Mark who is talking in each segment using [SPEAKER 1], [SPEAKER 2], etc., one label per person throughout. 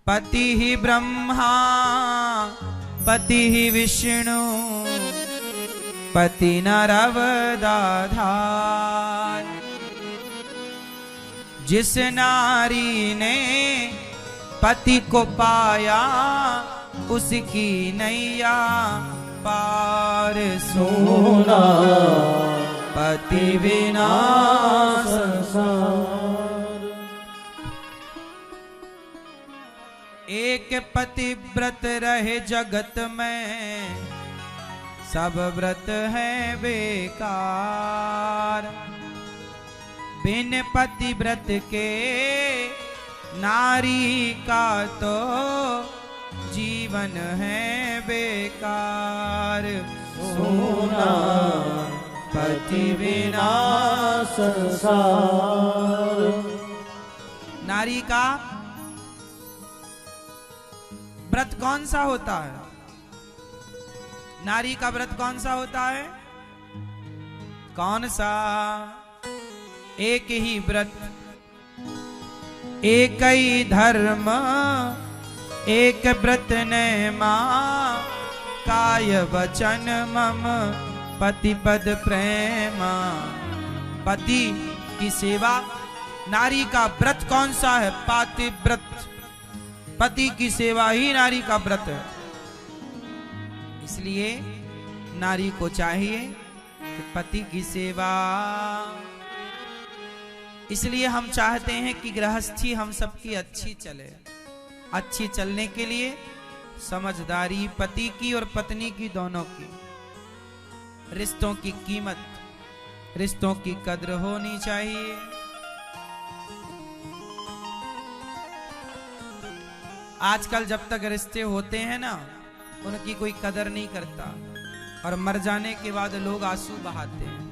[SPEAKER 1] पति ही ब्रह्मा पति ही विष्णु पति नर अवतार। जिस नारी ने पति को पाया उसकी नैया पार। सोना पति बिना संसार। एक पति व्रत रहे जगत में सब व्रत है बेकार। बिन पति व्रत के नारी का तो जीवन है बेकार। सोना पति बिना संसार। नारी का व्रत कौन सा होता है? नारी का व्रत कौन सा होता है? कौन सा? एक ही व्रत एक ही धर्म एक व्रत ने मां काय वचन मम पति पद प्रेमा। पति की सेवा। नारी का व्रत कौन सा है? पातिव्रत। पति की सेवा ही नारी का व्रत है। इसलिए नारी को चाहिए कि पति की सेवा। इसलिए हम चाहते हैं कि गृहस्थी हम सबकी अच्छी चले। अच्छी चलने के लिए समझदारी पति की और पत्नी की दोनों की। रिश्तों की कीमत रिश्तों की कद्र होनी चाहिए। आजकल जब तक रिश्ते होते हैं ना उनकी कोई कदर नहीं करता और मर जाने के बाद लोग आंसू बहाते हैं।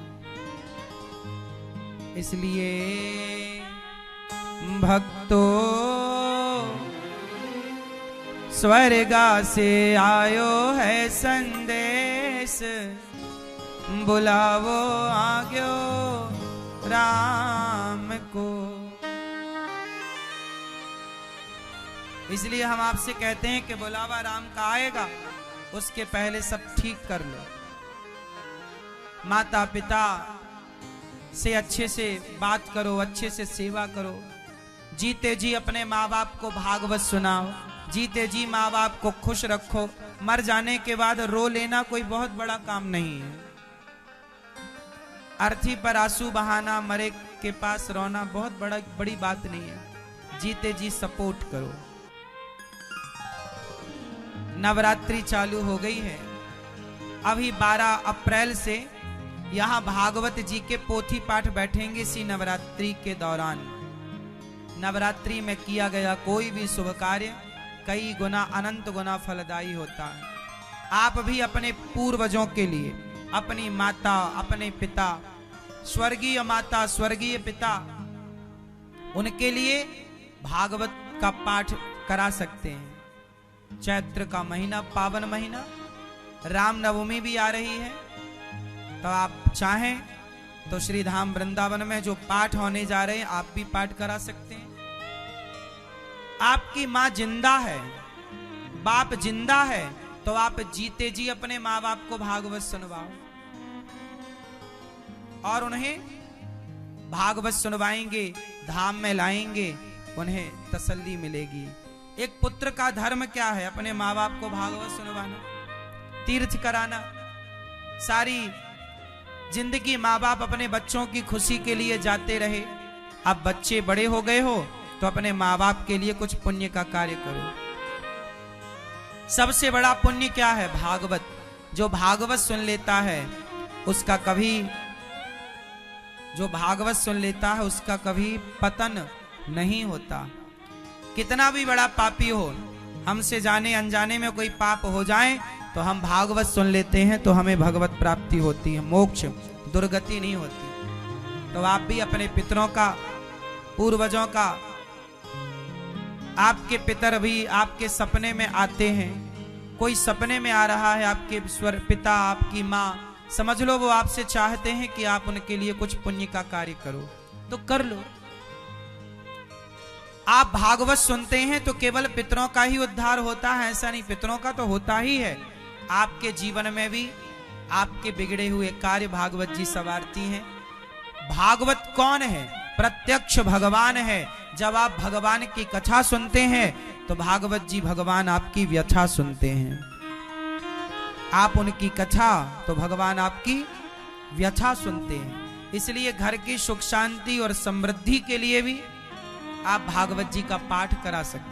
[SPEAKER 1] इसलिए भक्तों स्वर्गा से आयो है संदेश बुलावो आग्यो राम को। इसलिए हम आपसे कहते हैं कि बुलावा राम का आएगा उसके पहले सब ठीक कर लो। माता पिता से अच्छे से बात करो, अच्छे से सेवा करो। जीते जी अपने माँ बाप को भागवत सुनाओ। जीते जी माँ बाप को खुश रखो। मर जाने के बाद रो लेना कोई बहुत बड़ा काम नहीं है। अर्थी पर आंसू बहाना, मरे के पास रोना बहुत बड़ी बात नहीं है। जीते जी सपोर्ट करो। नवरात्रि चालू हो गई है। अभी 12 अप्रैल से यहाँ भागवत जी के पोथी पाठ बैठेंगे। इसी नवरात्रि के दौरान नवरात्रि में किया गया कोई भी शुभ कार्य कई गुना अनंत गुना फलदायी होता है। आप भी अपने पूर्वजों के लिए, अपनी माता, अपने पिता, स्वर्गीय माता, स्वर्गीय पिता, उनके लिए भागवत का पाठ करा सकते हैं। चैत्र का महीना, पावन महीना, रामनवमी भी आ रही है। तो आप चाहें तो श्री धाम वृंदावन में जो पाठ होने जा रहे हैं आप भी पाठ करा सकते हैं। आपकी माँ जिंदा है, बाप जिंदा है, तो आप जीते जी अपने माँ बाप को भागवत सुनवाओ और उन्हें भागवत सुनवाएंगे, धाम में लाएंगे, उन्हें तसल्ली मिलेगी। एक पुत्र का धर्म क्या है? अपने माँ बाप को भागवत सुनवाना, तीर्थ कराना। सारी जिंदगी माँ बाप अपने बच्चों की खुशी के लिए जाते रहे। अब बच्चे बड़े हो गए हो तो अपने माँ बाप के लिए कुछ पुण्य का कार्य करो। सबसे बड़ा पुण्य क्या है? भागवत। जो भागवत सुन लेता है उसका कभी पतन नहीं होता। कितना भी बड़ा पापी हो, हमसे जाने अनजाने में कोई पाप हो जाए तो हम भागवत सुन लेते हैं तो हमें भगवत प्राप्ति होती है, मोक्ष, दुर्गति नहीं होती। तो आप भी अपने पितरों का, पूर्वजों का, आपके पितर भी आपके सपने में आते हैं। कोई सपने में आ रहा है, आपके स्वर पिता, आपकी माँ, समझ लो वो आपसे चाहते हैं कि आप उनके लिए कुछ पुण्य का कार्य करो, तो कर लो। आप भागवत सुनते हैं तो केवल पितरों का ही उद्धार होता है, ऐसा नहीं, पितरों का तो होता ही है। आपके जीवन में भी आपके बिगड़े हुए कार्य भागवत जी संवारती हैं। भागवत कौन है? प्रत्यक्ष भगवान है। जब आप भगवान की कथा सुनते हैं तो भागवत जी भगवान आपकी व्यथा सुनते हैं। आप उनकी कथा तो भगवान आपकी व्यथा सुनते हैं। इसलिए घर की सुख शांति और समृद्धि के लिए भी आप भागवत जी का पाठ करा सकते हैं।